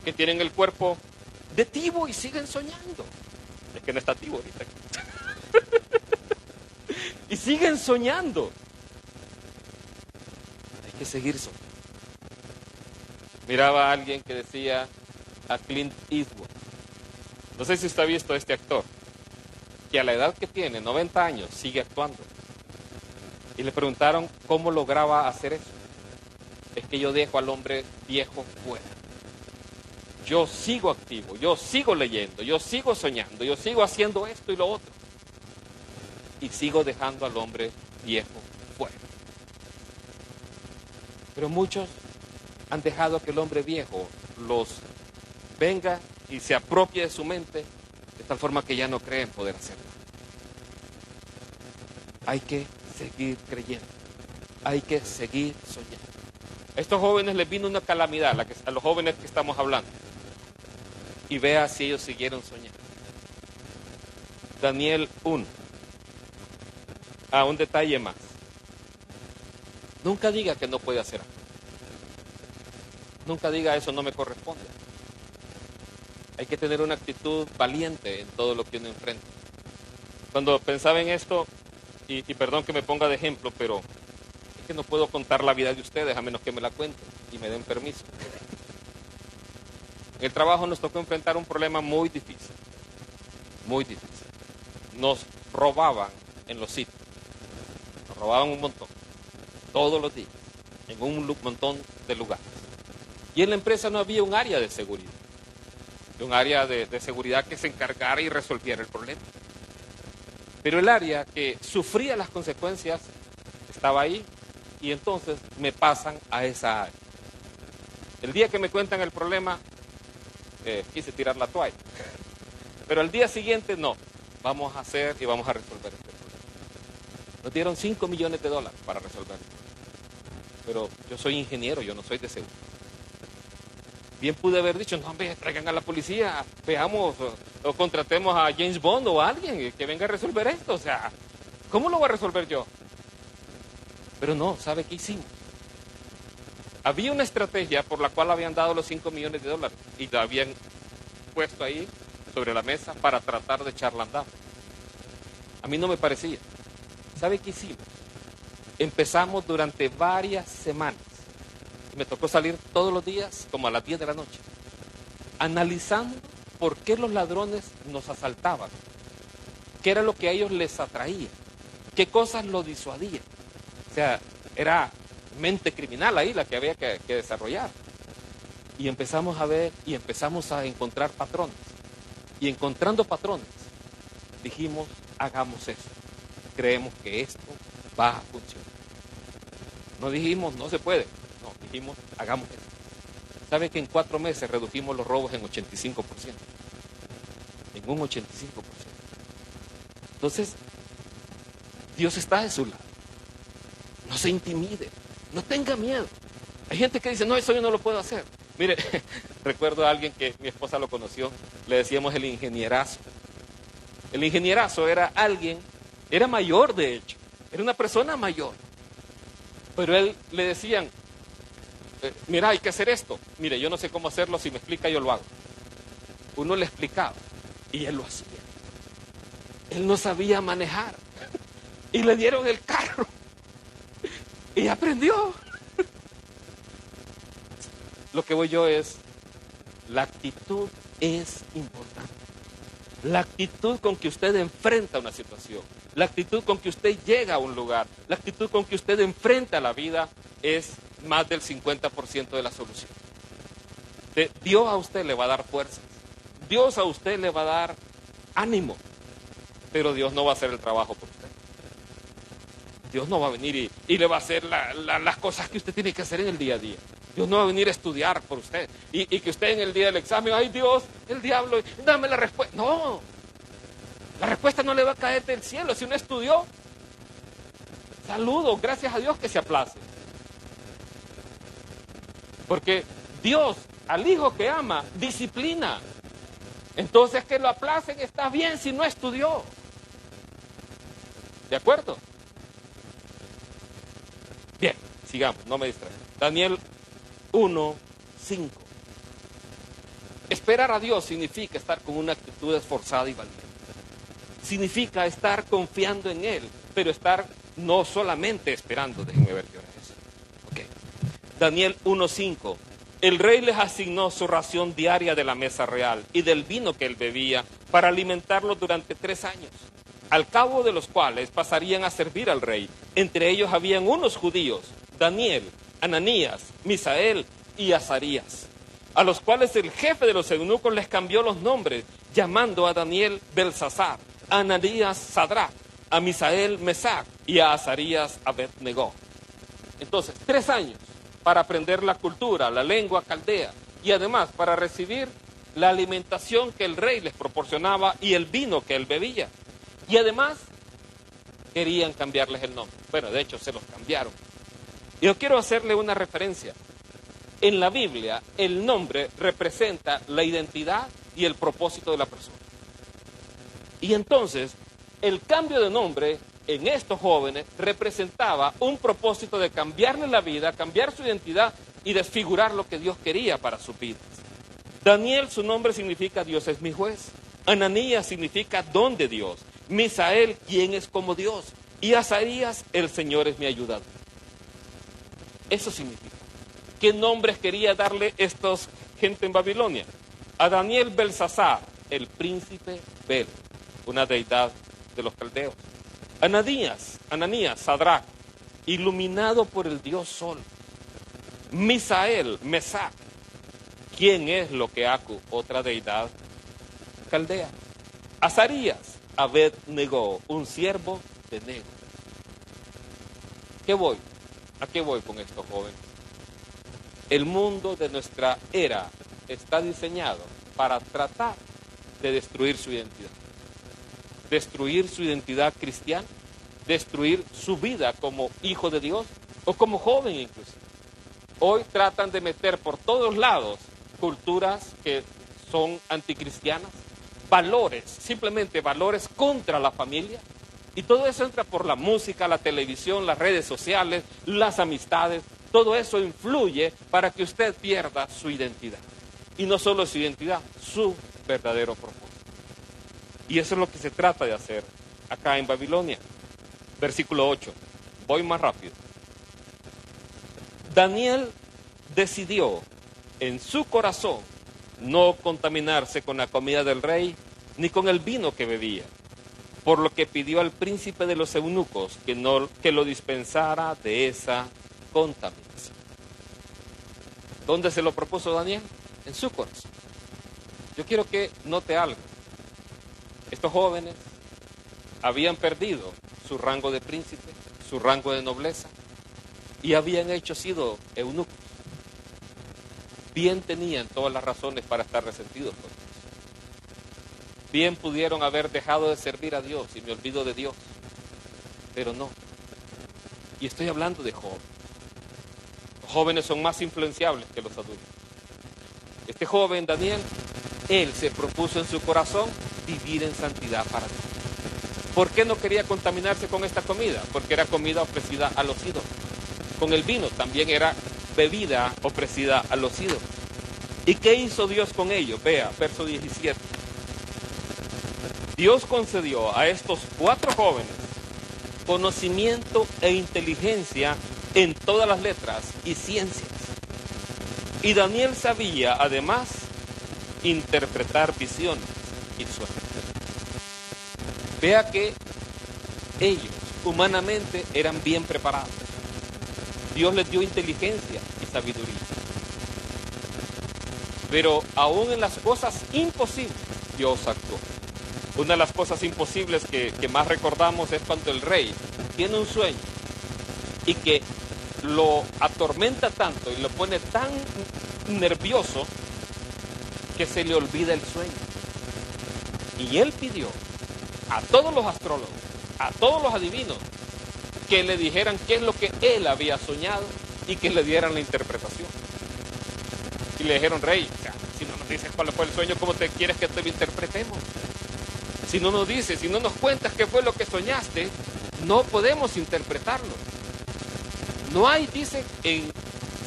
que tienen el cuerpo de tibo y siguen soñando. Es que no está tibo ahorita. Y siguen soñando. Hay que seguir soñando. Miraba a alguien que decía a Clint Eastwood. No sé si usted ha visto a este actor, que a la edad que tiene, 90 años, sigue actuando. Y le preguntaron cómo lograba hacer eso. Es que yo dejo al hombre viejo fuera. Yo sigo activo, yo sigo leyendo, yo sigo soñando, yo sigo haciendo esto y lo otro. Y sigo dejando al hombre viejo fuera. Pero muchos han dejado que el hombre viejo los venga y se apropie de su mente de tal forma que ya no creen poder hacerlo. Hay que seguir creyendo, hay que seguir soñando. A estos jóvenes les vino una calamidad, a los jóvenes que estamos hablando. Y vea si ellos siguieron soñando. Daniel 1. Un detalle más. Nunca diga que no puede hacer algo. Nunca diga eso no me corresponde. Hay que tener una actitud valiente en todo lo que uno enfrenta. Cuando pensaba en esto, y perdón que me ponga de ejemplo, pero es que no puedo contar la vida de ustedes a menos que me la cuenten y me den permiso. En el trabajo nos tocó enfrentar un problema muy difícil. Muy difícil. Nos robaban en los sitios. Nos robaban un montón. Todos los días. En un montón de lugares. Y en la empresa no había un área de seguridad. Un área de seguridad que se encargara y resolviera el problema. Pero el área que sufría las consecuencias estaba ahí y entonces me pasan a esa área. El día que me cuentan el problema, quise tirar la toalla. Pero al día siguiente no, vamos a hacer y vamos a resolver este problema. Nos dieron $5 millones para resolver el problema. Pero yo soy ingeniero, yo no soy de seguridad. Bien pude haber dicho, no, hombre, traigan a la policía, veamos, o contratemos a James Bond o a alguien que venga a resolver esto. O sea, ¿cómo lo voy a resolver yo? Pero no, ¿sabe qué hicimos? Había una estrategia por la cual habían dado los $5 millones y la habían puesto ahí sobre la mesa para tratar de echarla a andar. A mí no me parecía. ¿Sabe qué hicimos? Empezamos durante varias semanas. Me tocó salir todos los días como a las 10 de la noche, analizando por qué los ladrones nos asaltaban, qué era lo que a ellos les atraía, qué cosas los disuadían. O sea, era mente criminal ahí la que había que desarrollar. Y empezamos a ver y empezamos a encontrar patrones. Y encontrando patrones, dijimos, hagamos esto. Creemos que esto va a funcionar. No dijimos, no se puede. No, dijimos, hagamos esto. ¿Sabe que en 4 meses redujimos los robos en 85%? En un 85%. Entonces, Dios está de su lado. No se intimide, no tenga miedo. Hay gente que dice, no, eso yo no lo puedo hacer. Mire, recuerdo a alguien que mi esposa lo conoció, le decíamos el ingenierazo. El ingenierazo era alguien, era mayor de hecho, era una persona mayor. Pero él le decían, mira, hay que hacer esto. Mire, yo no sé cómo hacerlo, si me explica yo lo hago. Uno le explicaba y él lo hacía. Él no sabía manejar y le dieron el carro y aprendió. Lo que voy yo es, la actitud es importante. La actitud con que usted enfrenta una situación, la actitud con que usted llega a un lugar, la actitud con que usted enfrenta la vida es más del 50% de la solución. Dios a usted le va a dar fuerzas, Dios a usted le va a dar ánimo, pero Dios no va a hacer el trabajo por usted. Dios no va a venir y le va a hacer las cosas que usted tiene que hacer en el día a día. Dios no va a venir a estudiar por usted. Y que usted en el día del examen, ay Dios, el diablo, dame la respuesta. No, la respuesta no le va a caer del cielo. Si uno estudió, saludos, gracias a Dios que se aplace. Porque Dios al hijo que ama, disciplina. Entonces que lo aplacen está bien si no estudió. ¿De acuerdo? Bien, sigamos, no me distraigan. Daniel 1:5. Esperar a Dios significa estar con una actitud esforzada y valiente. Significa estar confiando en Él, pero estar no solamente esperando. Déjenme ver qué hora es. Okay. Daniel 1:5. El rey les asignó su ración diaria de la mesa real y del vino que él bebía para alimentarlos durante 3 años, al cabo de los cuales pasarían a servir al rey. Entre ellos habían unos judíos, Daniel, Ananías, Misael y Azarías, a los cuales el jefe de los eunucos les cambió los nombres, llamando a Daniel Belsasar, a Ananías Sadrach, a Misael Mesac y a Azarías Abednego. Entonces, 3 años para aprender la cultura, la lengua caldea, y además para recibir la alimentación que el rey les proporcionaba y el vino que él bebía. Y además querían cambiarles el nombre. Bueno, de hecho se los cambiaron. Yo quiero hacerle una referencia. en la Biblia el nombre representa la identidad y el propósito de la persona. Y entonces, el cambio de nombre en estos jóvenes representaba un propósito de cambiarle la vida, cambiar su identidad y desfigurar lo que Dios quería para sus vidas. Daniel, su nombre significa Dios es mi juez. Ananías significa don de Dios. Misael, quien es como Dios. Y Azarías, el Señor es mi ayudador. Eso significa. ¿Qué nombres quería darle estos gente en Babilonia? A Daniel, Belsasar, el príncipe Bel, una deidad de los caldeos. Ananías, Sadrach, iluminado por el Dios Sol. Misael, Mesac, ¿quién es Loqueacu? Otra deidad caldea. Azarías, Abed-Negó, un siervo de Nego. ¿A qué voy con esto, jóvenes? El mundo de nuestra era está diseñado para tratar de destruir su identidad. Destruir su identidad cristiana, destruir su vida como hijo de Dios o como joven inclusive. Hoy tratan de meter por todos lados culturas que son anticristianas, valores, simplemente valores contra la familia. Y todo eso entra por la música, la televisión, las redes sociales, las amistades. Todo eso influye para que usted pierda su identidad. Y no solo su identidad, su verdadero propósito. Y eso es lo que se trata de hacer acá en Babilonia. Versículo 8. Voy más rápido. Daniel decidió en su corazón no contaminarse con la comida del rey ni con el vino que bebía, por lo que pidió al príncipe de los eunucos que lo dispensara de esa contaminación. ¿Dónde se lo propuso Daniel? En su corazón. Yo quiero que note algo. Estos jóvenes habían perdido su rango de príncipe, su rango de nobleza, y habían sido eunucos. Bien tenían todas las razones para estar resentidos con Dios. Bien pudieron haber dejado de servir a Dios y me olvido de Dios, pero no. Y estoy hablando de jóvenes. Los jóvenes son más influenciables que los adultos. Este joven, Daniel, él se propuso en su corazón vivir en santidad para Dios. ¿Por qué no quería contaminarse con esta comida? Porque era comida ofrecida a los ídolos. Con el vino también era bebida ofrecida a los ídolos. ¿Y qué hizo Dios con ellos? Vea, verso 17. Dios concedió a estos 4 jóvenes conocimiento e inteligencia en todas las letras y ciencias. Y Daniel sabía, además, interpretar visiones y sueños. Vea que ellos humanamente eran bien preparados. Dios les dio inteligencia y sabiduría. Pero aún en las cosas imposibles, Dios actuó. Una de las cosas imposibles que más recordamos es cuando el rey tiene un sueño y que lo atormenta tanto y lo pone tan nervioso que se le olvida el sueño. Y él pidió a todos los astrólogos, a todos los adivinos, que le dijeran qué es lo que él había soñado y que le dieran la interpretación. Y le dijeron, rey, o sea, si no nos dices cuál fue el sueño, ¿cómo te quieres que te lo interpretemos? Si no nos dices, si no nos cuentas qué fue lo que soñaste, no podemos interpretarlo. No hay, dice, en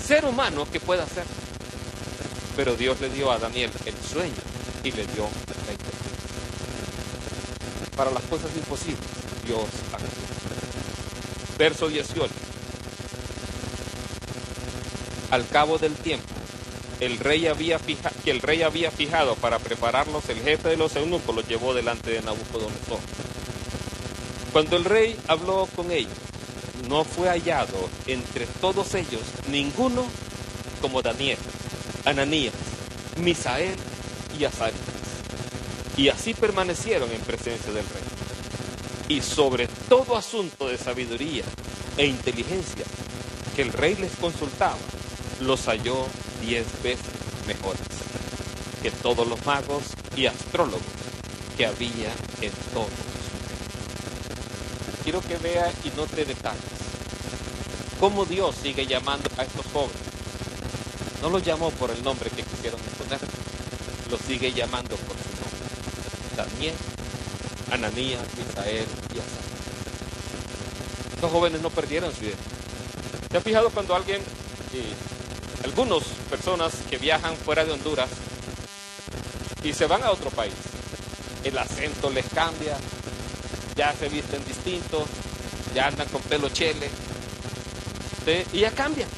ser humano que pueda hacer. Pero Dios le dio a Daniel el sueño y le dio la interpretación. Para las cosas imposibles, Dios actuó. Verso 18. Al cabo del tiempo, que el rey había fijado para prepararlos, el jefe de los eunucos los llevó delante de Nabucodonosor. Cuando el rey habló con ellos, no fue hallado entre todos ellos ninguno como Daniel, Ananías, Misael y Azarías. Y así permanecieron en presencia del rey. Y sobre todo asunto de sabiduría e inteligencia que el rey les consultaba, los halló 10 veces mejores que todos los magos y astrólogos que había en todo su reino. Quiero que vea y note detalles. Cómo Dios sigue llamando a estos jóvenes. No lo llamó por el nombre que quisieron poner, lo sigue llamando por su nombre. Daniel, Ananías, Misael y Azarías. Estos jóvenes no perdieron su identidad. ¿Se ha fijado cuando algunas personas que viajan fuera de Honduras y se van a otro país, el acento les cambia, ya se visten distintos, ya andan con pelo chele, y ya cambian,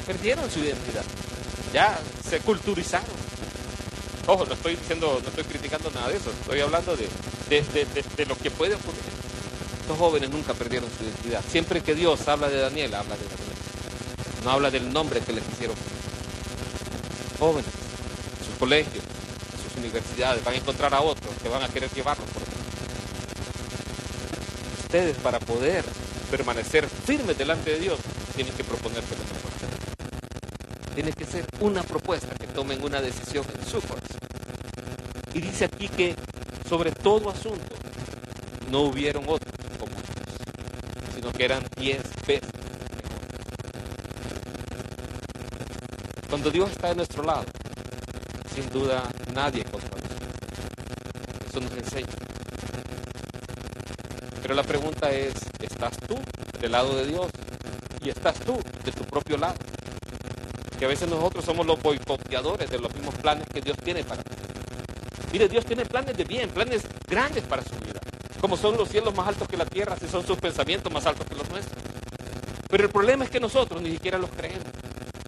perdieron su identidad, ya se culturizaron? Ojo, no estoy criticando nada de eso, estoy hablando de lo que puede ocurrir. Estos jóvenes nunca perdieron su identidad. Siempre que Dios habla de Daniel, habla de Daniel. No habla del nombre que les quisieron poner. Jóvenes, en sus colegios, en sus universidades, van a encontrar a otros que van a querer llevarlos por ahí. Ustedes, para poder permanecer firmes delante de Dios, tienen que proponerse lo mejor. Tiene que ser una propuesta, que tomen una decisión en su corazón. Y dice aquí que sobre todo asunto no hubieron otros como ellos, sino que eran 10 veces mejores. Cuando Dios está de nuestro lado, sin duda nadie contra nosotros. Eso nos enseña. Pero la pregunta es, ¿estás tú del lado de Dios? ¿Y estás tú de tu propio lado? Que a veces nosotros somos los boicoteadores de los mismos planes que Dios tiene para nosotros. Mire, Dios tiene planes de bien, planes grandes para su vida. Como son los cielos más altos que la tierra, así son sus pensamientos más altos que los nuestros. Pero el problema es que nosotros ni siquiera los creemos.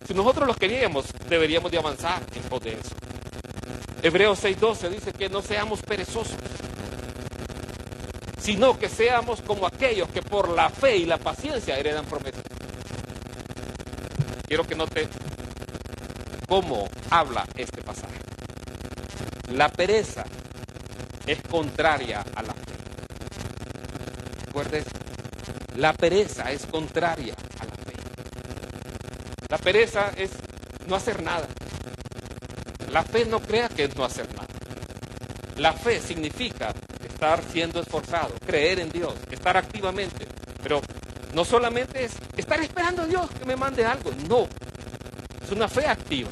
Si nosotros los queríamos, deberíamos de avanzar en pos de eso. Hebreos 6:12 dice que no seamos perezosos, sino que seamos como aquellos que por la fe y la paciencia heredan promesas. Quiero que note cómo habla este pasaje. La pereza es contraria a la fe. Recuerde eso. La pereza es contraria a la fe. La pereza es no hacer nada. La fe no crea que es no hacer nada. La fe significa estar siendo esforzado, creer en Dios, estar activamente. Pero no solamente es estar esperando a Dios que me mande algo. No, es una fe activa.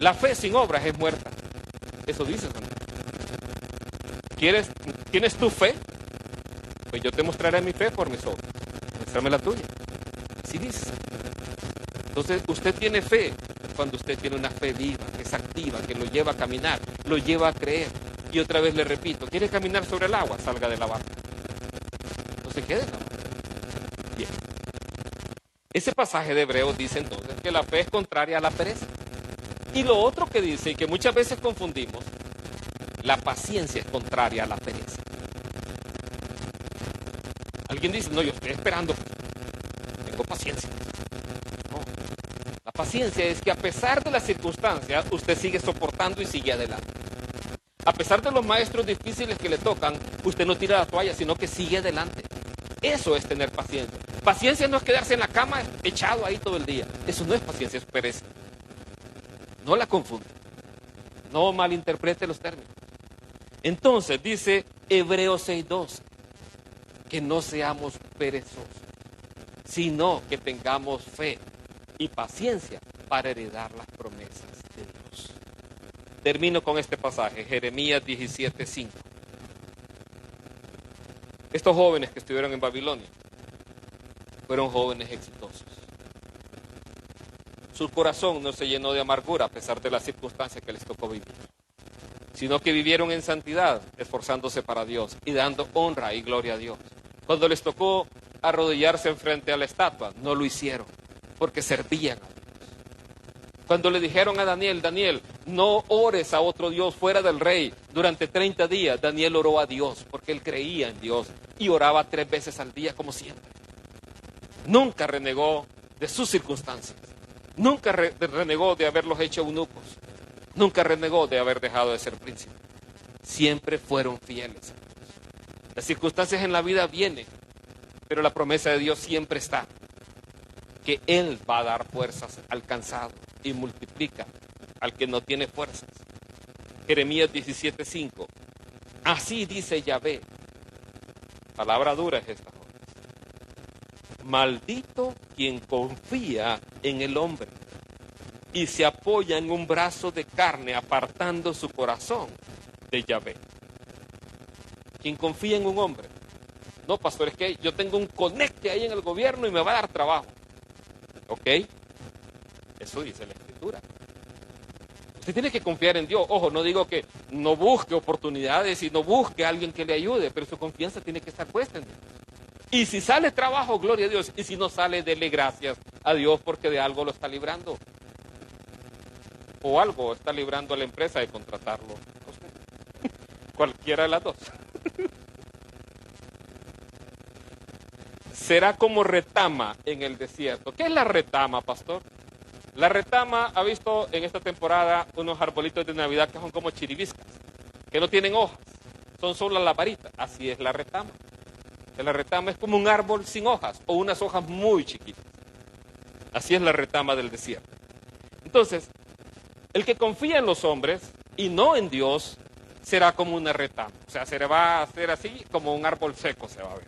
La fe sin obras es muerta. Eso dice Santiago. ¿Tienes tu fe? Pues yo te mostraré mi fe por mis obras. Muéstrame la tuya. Así dice. Entonces usted tiene fe cuando usted tiene una fe viva, que es activa, que lo lleva a caminar, lo lleva a creer. Y otra vez le repito, ¿quiere caminar sobre el agua? Salga de la barca. No se quede en la barca. Bien. Ese pasaje de Hebreos dice entonces que la fe es contraria a la pereza. Y lo otro que dice, y que muchas veces confundimos, la paciencia es contraria a la pereza. Alguien dice, no, yo estoy esperando, tengo paciencia. No, la paciencia es que a pesar de las circunstancias, usted sigue soportando y sigue adelante. A pesar de los maestros difíciles que le tocan, usted no tira la toalla, sino que sigue adelante. Eso es tener paciencia. Paciencia no es quedarse en la cama echado ahí todo el día. Eso no es paciencia, es pereza. No la confunda. No malinterprete los términos. Entonces dice Hebreos 6:12, que no seamos perezosos, sino que tengamos fe y paciencia para heredar las promesas de Dios. Termino con este pasaje, Jeremías 17:5. Estos jóvenes que estuvieron en Babilonia fueron jóvenes exitosos. Su corazón no se llenó de amargura a pesar de las circunstancias que les tocó vivir, sino que vivieron en santidad, esforzándose para Dios y dando honra y gloria a Dios. Cuando les tocó arrodillarse frente a la estatua, no lo hicieron, porque servían a Dios. Cuando le dijeron a Daniel, Daniel, no ores a otro Dios fuera del rey durante 30 días, Daniel oró a Dios, porque él creía en Dios y oraba 3 veces al día como siempre. Nunca renegó de sus circunstancias. Nunca renegó de haberlos hecho eunucos. Nunca renegó de haber dejado de ser príncipe. Siempre fueron fieles a Dios. Las circunstancias en la vida vienen, pero la promesa de Dios siempre está. Que Él va a dar fuerzas al cansado y multiplica al que no tiene fuerzas. Jeremías 17:5. Así dice Yahvé. Palabra dura es esta. Maldito quien confía en el hombre y se apoya en un brazo de carne, apartando su corazón de Yahvé. Quien confía en un hombre. No, pastor, es que yo tengo un conecte ahí en el gobierno y me va a dar trabajo. ¿Ok? Eso dice la Escritura. Usted tiene que confiar en Dios. Ojo, no digo que no busque oportunidades y no busque a alguien que le ayude, pero su confianza tiene que estar puesta en Dios. Y si sale trabajo, gloria a Dios. Y si no sale, dele gracias a Dios porque de algo lo está librando. O algo está librando a la empresa de contratarlo. Cualquiera de las dos. Será como retama en el desierto. ¿Qué es la retama, pastor? La retama ha visto en esta temporada unos arbolitos de Navidad que son como chiribiscas, que no tienen hojas, son solo las varitas. Así es la retama. La retama es como un árbol sin hojas o unas hojas muy chiquitas. Así es la retama del desierto. Entonces, el que confía en los hombres y no en Dios será como una retama. O sea, se le va a hacer así como un árbol seco se va a ver.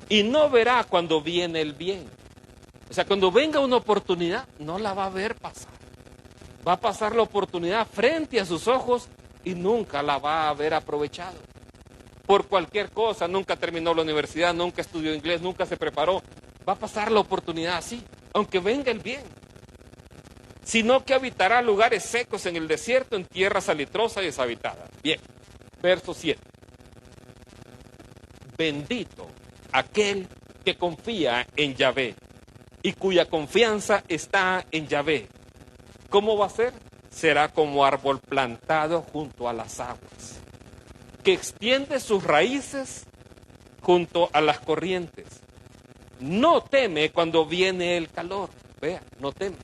Y no verá cuando viene el bien. O sea, cuando venga una oportunidad, no la va a ver pasar. Va a pasar la oportunidad frente a sus ojos y nunca la va a haber aprovechado. Por cualquier cosa, nunca terminó la universidad, nunca estudió inglés, nunca se preparó. Va a pasar la oportunidad así, aunque venga el bien. Sino que habitará lugares secos en el desierto, en tierra salitrosa y deshabitada. Bien, verso 7. Bendito aquel que confía en Yahvé y cuya confianza está en Yahvé. ¿Cómo va a ser? Será como árbol plantado junto a las aguas, que extiende sus raíces junto a las corrientes. No teme cuando viene el calor. Vea, no teme.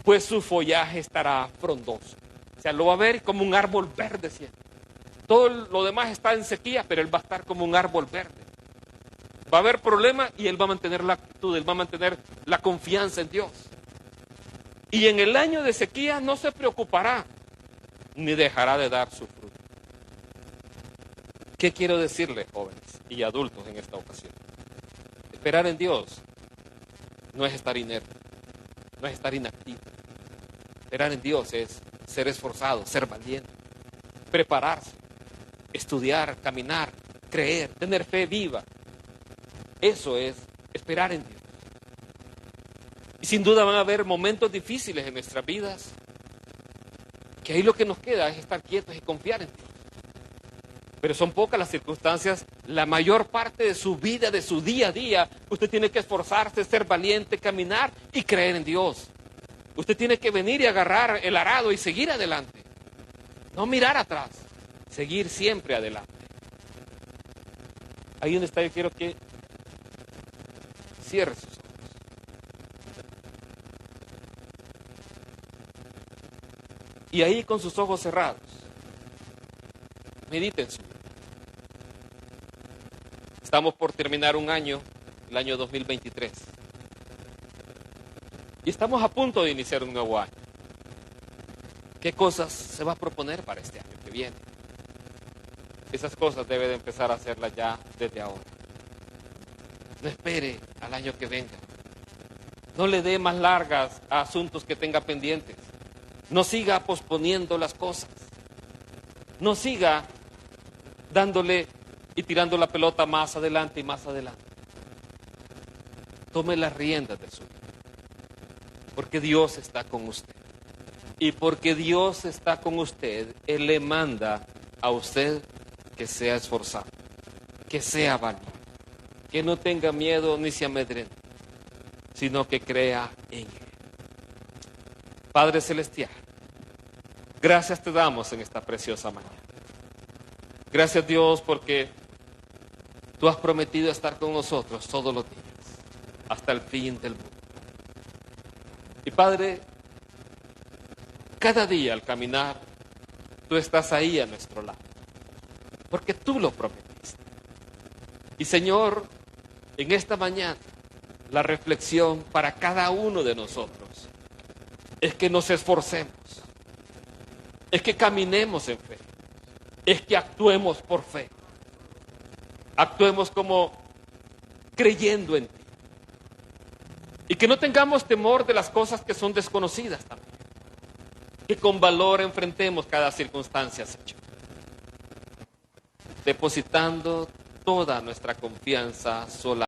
Pues su follaje estará frondoso. O sea, lo va a ver como un árbol verde siempre. Todo lo demás está en sequía, pero él va a estar como un árbol verde. Va a haber problemas y él va a mantener la actitud, él va a mantener la confianza en Dios. Y en el año de sequía no se preocupará, ni dejará de dar su fruto. ¿Qué quiero decirles, jóvenes y adultos en esta ocasión? Esperar en Dios no es estar inerte, no es estar inactivo. Esperar en Dios es ser esforzado, ser valiente, prepararse, estudiar, caminar, creer, tener fe viva. Eso es esperar en Dios. Y sin duda van a haber momentos difíciles en nuestras vidas, que ahí lo que nos queda es estar quietos y confiar en Dios. Pero son pocas las circunstancias, la mayor parte de su vida, de su día a día, usted tiene que esforzarse, ser valiente, caminar y creer en Dios. Usted tiene que venir y agarrar el arado y seguir adelante. No mirar atrás, seguir siempre adelante. Ahí donde está, yo quiero que cierre sus ojos. Y ahí con sus ojos cerrados, mediten su vida. Estamos por terminar un año, el año 2023. Y estamos a punto de iniciar un nuevo año. ¿Qué cosas se va a proponer para este año que viene? Esas cosas debe de empezar a hacerlas ya desde ahora. No espere al año que venga. No le dé más largas a asuntos que tenga pendientes. No siga posponiendo las cosas. No siga dándole y tirando la pelota más adelante y más adelante. Tome las riendas de su vida. Porque Dios está con usted. Y porque Dios está con usted, Él le manda a usted que sea esforzado, que sea valiente, que no tenga miedo ni se amedrente, sino que crea en Él. Padre Celestial, gracias te damos en esta preciosa mañana. Gracias, Dios, porque tú has prometido estar con nosotros todos los días, hasta el fin del mundo. Y Padre, cada día al caminar, tú estás ahí a nuestro lado, porque tú lo prometiste. Y Señor, en esta mañana, la reflexión para cada uno de nosotros es que nos esforcemos, es que caminemos en fe, es que actuemos por fe, actuemos como creyendo en ti. Y que no tengamos temor de las cosas que son desconocidas también. Que con valor enfrentemos cada circunstancia, Señor. Depositando toda nuestra confianza sola.